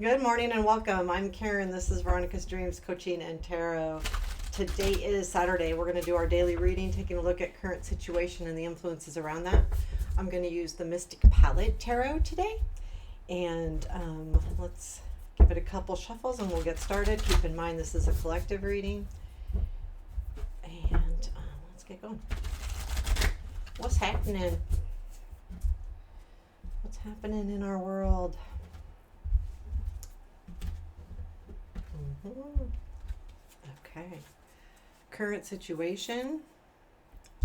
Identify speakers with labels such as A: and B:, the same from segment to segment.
A: Good morning and welcome. I'm Karen. This is Veronica's Dreams Coaching and Tarot. Today is Saturday. We're going to do our daily reading, taking a look at current situation and the influences around that. I'm going to use the Mystic Palette Tarot today. And let's give it a couple shuffles and we'll get started. Keep in mind this is a collective reading. And let's get going. What's happening? What's happening in our world? Okay. Current situation,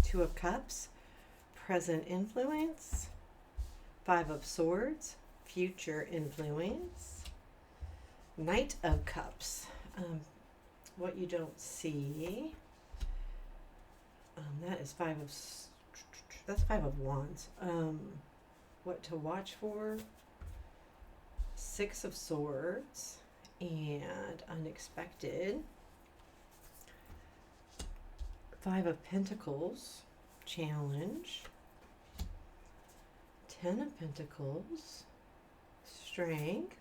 A: Two of Cups, present influence, Five of Swords, future influence, Knight of Cups. What you don't see, that is that's Five of Wands. What to watch for, Six of Swords, and unexpected, Five of Pentacles, challenge, Ten of Pentacles, strength,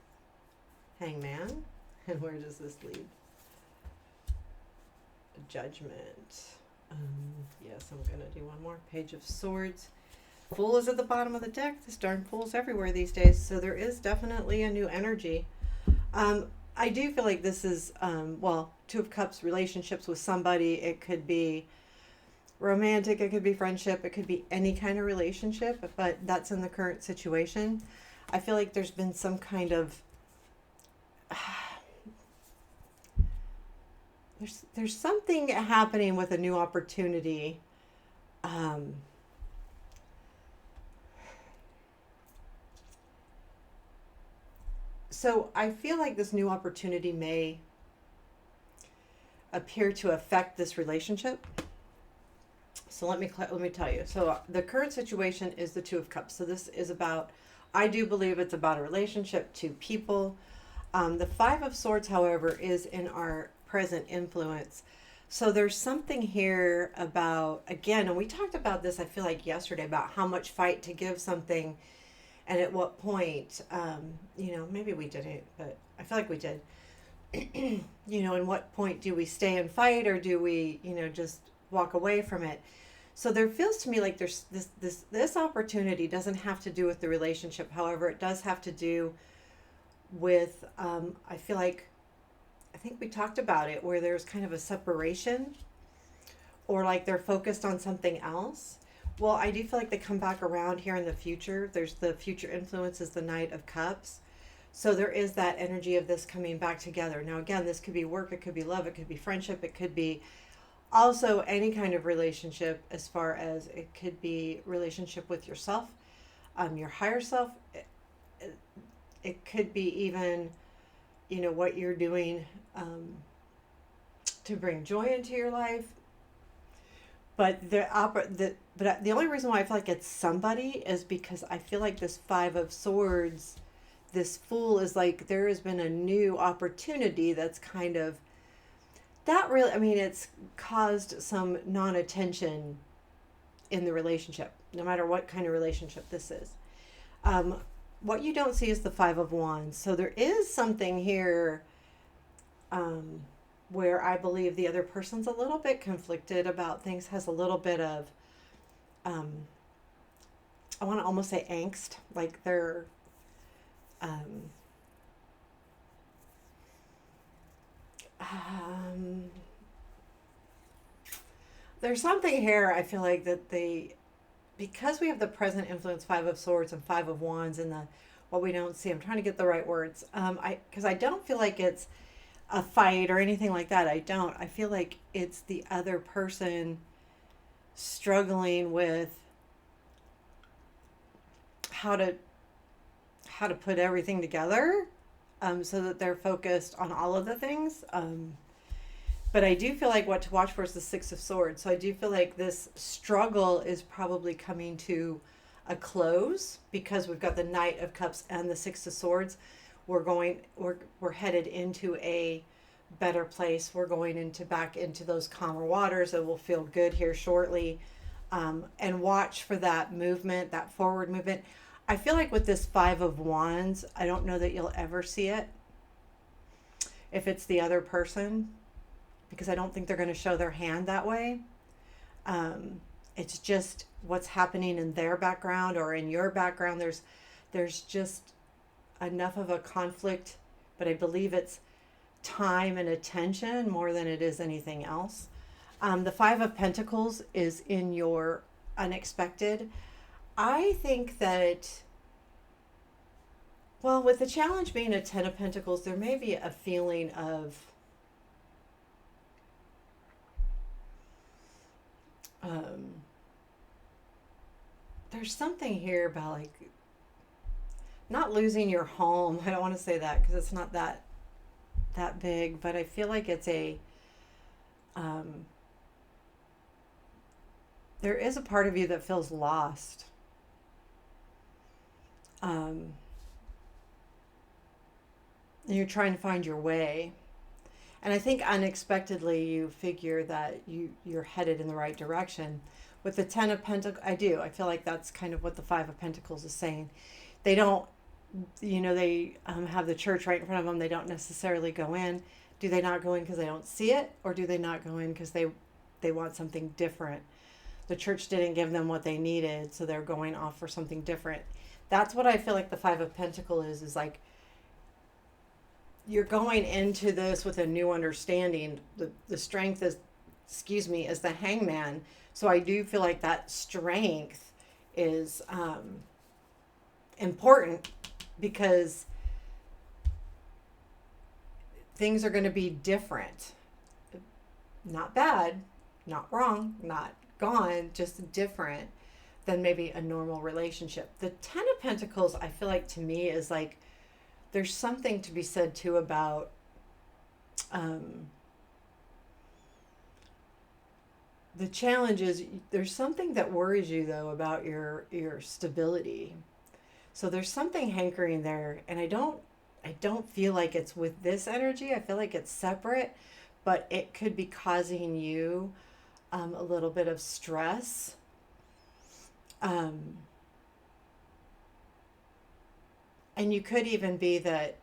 A: Hangman, and where does this lead? Judgment. Yes, I'm gonna do one more. Page of Swords. Fool is at the bottom of the deck. This darn fool's everywhere these days, so there is definitely a new energy. I do feel like this is, Two of Cups, relationships with somebody. It could be romantic, it could be friendship, it could be any kind of relationship, but that's in the current situation. I feel like there's been some kind of, there's something happening with a new opportunity. So I feel like this new opportunity may appear to affect this relationship. So let me tell you. So the current situation is the Two of Cups. So this is about, I do believe it's about a relationship, two people. The Five of Swords, however, is in our present influence. So there's something here about, again, and we talked about this, I feel like yesterday, about how much fight to give something. And at what point, maybe we didn't, but I feel like we did. In what point do we stay and fight, or do we, just walk away from it? So there feels to me like there's this opportunity doesn't have to do with the relationship. However, it does have to do with, I think we talked about it, where there's kind of a separation, or like they're focused on something else. Well, I do feel like they come back around here in the future. There's the future influence is the Knight of Cups. So there is that energy of this coming back together. Now, again, this could be work, it could be love, it could be friendship, it could be also any kind of relationship, as far as it could be relationship with yourself, your higher self. It could be even, what you're doing to bring joy into your life. But the only reason why I feel like it's somebody is because I feel like this Five of Swords, this Fool, is like there has been a new opportunity that's kind of, it's caused some non-attention in the relationship, no matter what kind of relationship this is. What you don't see is the Five of Wands. So there is something here where I believe the other person's a little bit conflicted about things, has a little bit of, I want to almost say angst, like they're, there's something here, I feel like, that because we have the present influence, Five of Swords and Five of Wands, and what we don't see, I'm trying to get the right words, because I don't feel like it's a fight or anything like that. I feel like it's the other person struggling with how to put everything together, so that they're focused on all of the things. But I do feel like what to watch for is the Six of Swords. So I do feel like this struggle is probably coming to a close, because we've got the Knight of Cups and the Six of Swords. We're headed into a better place. We're going back into those calmer waters, and we'll feel good here shortly. And watch for that movement, that forward movement. I feel like with this Five of Wands, I don't know that you'll ever see it. if it's the other person, because I don't think they're going to show their hand that way. It's just what's happening in their background or in your background. There's just enough of a conflict, but I believe it's time and attention more than it is anything else. The Five of Pentacles is in your unexpected. I think that, well, with the challenge being a Ten of Pentacles, there may be a feeling of there's something here about like not losing your home. I don't want to say that because it's not that big, but I feel like it's a there is a part of you that feels lost. And you're trying to find your way. And I think unexpectedly you figure that you're headed in the right direction. With the Ten of Pentacles, I feel like that's kind of what the Five of Pentacles is saying. They don't, they have the church right in front of them. They don't necessarily go in. Do they not go in because they don't see it? Or do they not go in because they want something different? The church didn't give them what they needed, so they're going off for something different. That's what I feel like the Five of Pentacles is like. You're going into this with a new understanding. The strength is, is the Hangman. So I do feel like that strength is important because things are going to be different. Not bad, not wrong, not gone, just different than maybe a normal relationship. The Ten of Pentacles, I feel like to me is like, there's something to be said too about the challenge is there's something that worries you though about your stability. So there's something hankering there, and I don't feel like it's with this energy. I feel like it's separate, but it could be causing you a little bit of stress. And you could even be that,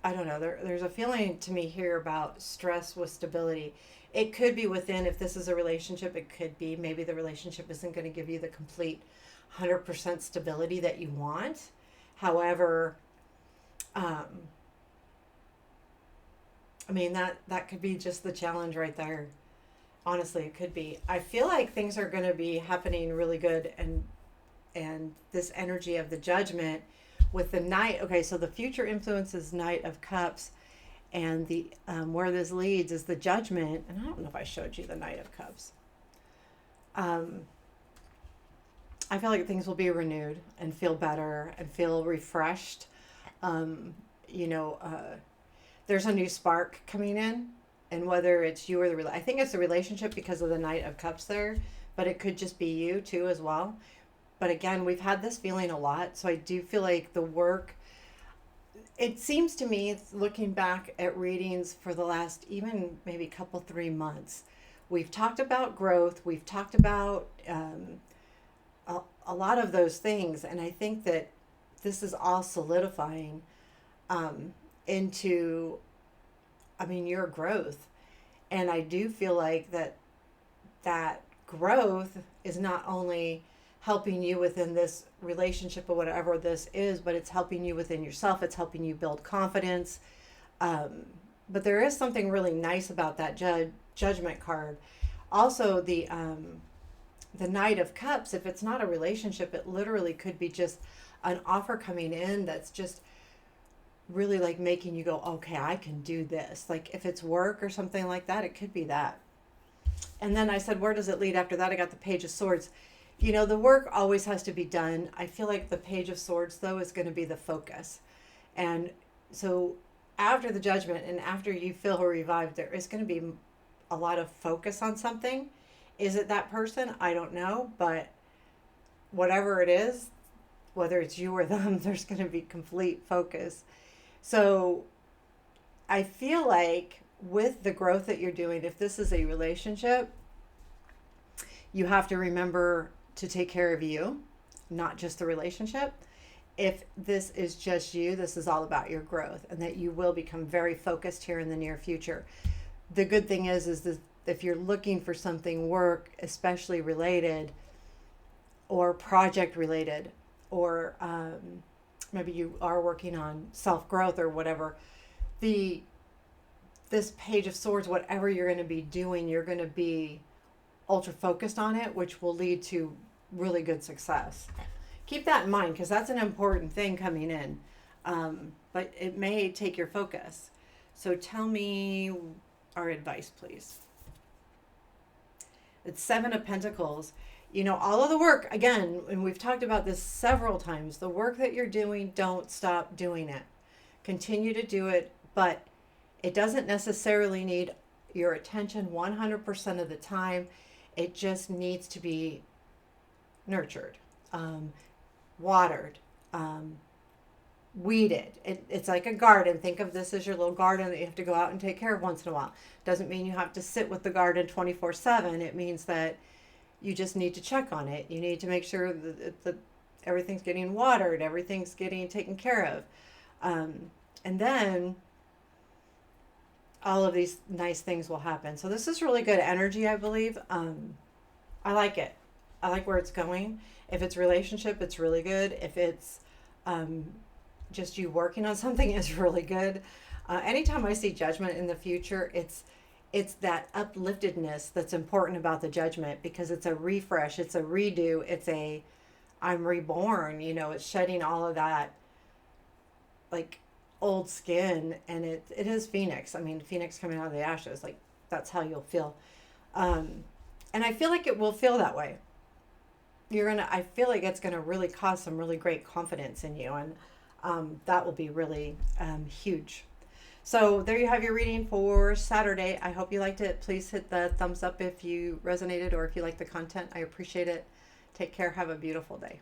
A: I don't know, there's a feeling to me here about stress with stability. It could be within, if this is a relationship, it could be maybe the relationship isn't going to give you the complete 100% stability that you want. However, I mean, that could be just the challenge right there. Honestly, it could be. I feel like things are going to be happening really good, and this energy of the Judgment with the Knight. Okay, so the future influence is Knight of Cups, and the where this leads is the Judgment. And I don't know if I showed you the Knight of Cups. I feel like things will be renewed and feel better and feel refreshed. There's a new spark coming in, and whether it's you or I think it's the relationship because of the Knight of Cups there, but it could just be you too as well. But again, we've had this feeling a lot, so I do feel like the work, it seems to me, looking back at readings for the last even maybe couple 3 months, we've talked about growth, we've talked about a lot of those things, and I think that this is all solidifying into, your growth. And I do feel like that growth is not only helping you within this relationship or whatever this is, but it's helping you within yourself. It's helping you build confidence. But there is something really nice about that Judgment card. Also, the Knight of Cups, if it's not a relationship, it literally could be just an offer coming in that's just really like making you go, okay, I can do this. Like if it's work or something like that, it could be that. And then I said, where does it lead after that? I got the Page of Swords. The work always has to be done. I feel like the Page of Swords, though, is going to be the focus. And so after the Judgment and after you feel revived, there is going to be a lot of focus on something. Is it that person? I don't know. But whatever it is, whether it's you or them, there's going to be complete focus. So I feel like with the growth that you're doing, if this is a relationship, you have to remember to take care of you, not just the relationship. if this is just you, this is all about your growth, and that you will become very focused here in the near future. The good thing is that if you're looking for something work, especially related or project related, or maybe you are working on self growth or whatever, this Page of Swords, whatever you're going to be doing, you're going to be ultra focused on it, which will lead to really good success. Keep that in mind, because that's an important thing coming in, but it may take your focus. So tell me our advice, please. It's Seven of Pentacles. You know, all of the work, again, and we've talked about this several times, the work that you're doing, don't stop doing it. Continue to do it, but it doesn't necessarily need your attention 100% of the time. It just needs to be nurtured, watered, weeded. It's like a garden. Think of this as your little garden that you have to go out and take care of once in a while. Doesn't mean you have to sit with the garden 24/7. It means that you just need to check on it. You need to make sure that everything's getting watered, everything's getting taken care of. And then all of these nice things will happen. So this is really good energy, I believe. I like it. I like where it's going. If it's relationship, it's really good. If it's just you working on something, is really good. Anytime I see judgment in the future, it's that upliftedness that's important about the judgment, because it's a refresh, it's a redo, it's a I'm reborn, you know, it's shedding all of that like old skin, and it is Phoenix. I mean, Phoenix coming out of the ashes, like that's how you'll feel. And I feel like it will feel that way. I feel like it's gonna really cause some really great confidence in you, and that will be really huge. So there you have your reading for Saturday. I hope you liked it. Please hit the thumbs up if you resonated or if you like the content. I appreciate it. Take care. Have a beautiful day.